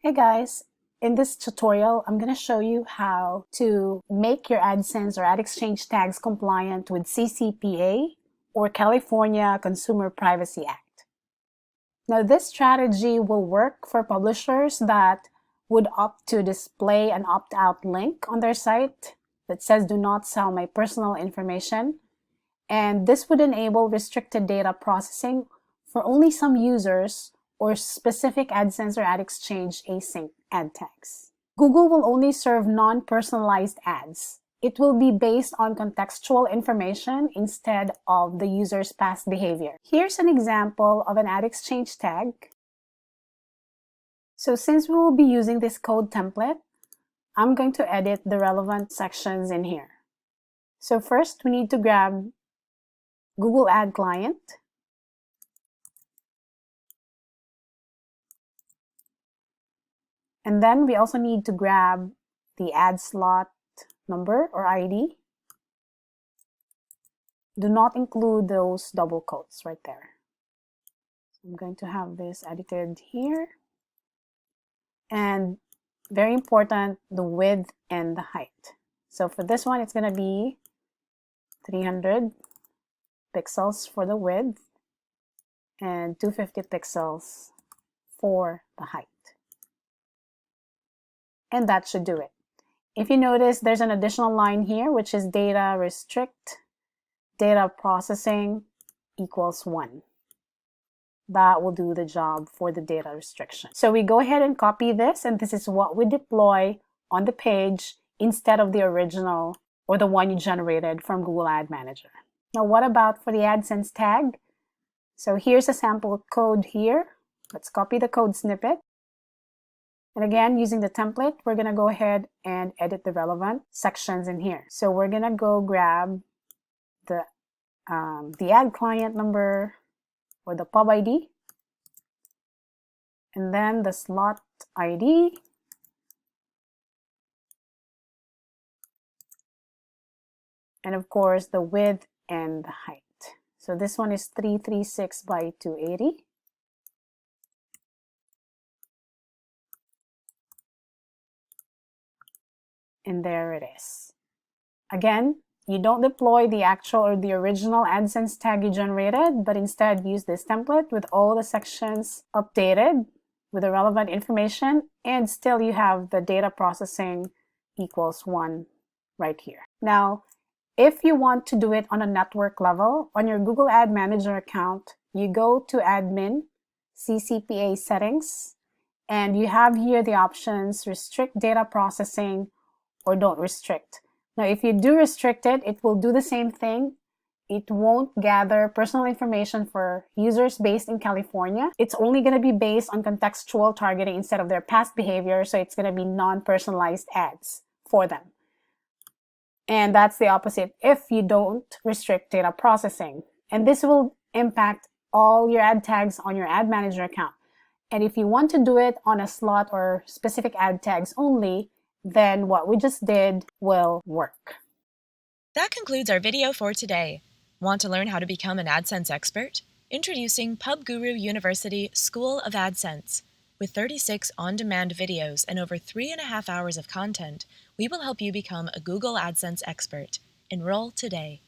Hey guys, in this tutorial, I'm going to show you how to make your AdSense or Ad Exchange tags compliant with CCPA or California Consumer Privacy Act. Now, this strategy will work for publishers that would opt to display an opt-out link on their site that says "Do not sell my personal information," and this would enable restricted data processing for only some users or specific AdSense or Ad Exchange async ad tags. Google will only serve non-personalized ads. It will be based on contextual information instead of the user's past behavior. Here's an example of an Ad Exchange tag. So since we will be using this code template, I'm going to edit the relevant sections in here. So first, we need to grab Google Ad Client. And then we also need to grab the ad slot number or ID. Do not include those double quotes right there. So I'm going to have this edited here. And very important, the width and the height. So for this one, it's going to be 300 pixels for the width and 250 pixels for the height. And that should do it. If you notice, there's an additional line here, which is data restrict, data processing equals 1. That will do the job for the data restriction. So we go ahead and copy this, and this is what we deploy on the page instead of the original or the one you generated from Google Ad Manager. Now, what about for the AdSense tag? So here's a sample code here. Let's copy the code snippet. And again, using the template, we're going to go ahead and edit the relevant sections in here. So we're going to go grab the ad client number or the pub ID, and then the slot ID, and of course the width and the height. So this one is 336 by 280. And there it is. Again, you don't deploy the actual or the original AdSense tag you generated, but instead use this template with all the sections updated with the relevant information, and still you have the data processing equals 1 right here. Now, if you want to do it on a network level, on your Google Ad Manager account, you go to Admin, CCPA Settings, and you have here the options Restrict Data Processing or Don't Restrict. Now, if you do restrict it, it will do the same thing. It won't gather personal information for users based in California. It's only going to be based on contextual targeting instead of their past behavior, so it's going to be non-personalized ads for them. And that's the opposite if you don't restrict data processing. And this will impact all your ad tags on your Ad Manager account. And if you want to do it on a slot or specific ad tags only, then what we just did will work. That concludes our video for today. Want to learn how to become an AdSense expert? Introducing PubGuru University School of AdSense. With 36 on-demand videos and over 3.5 hours of content, we will help you become a Google AdSense expert. Enroll today.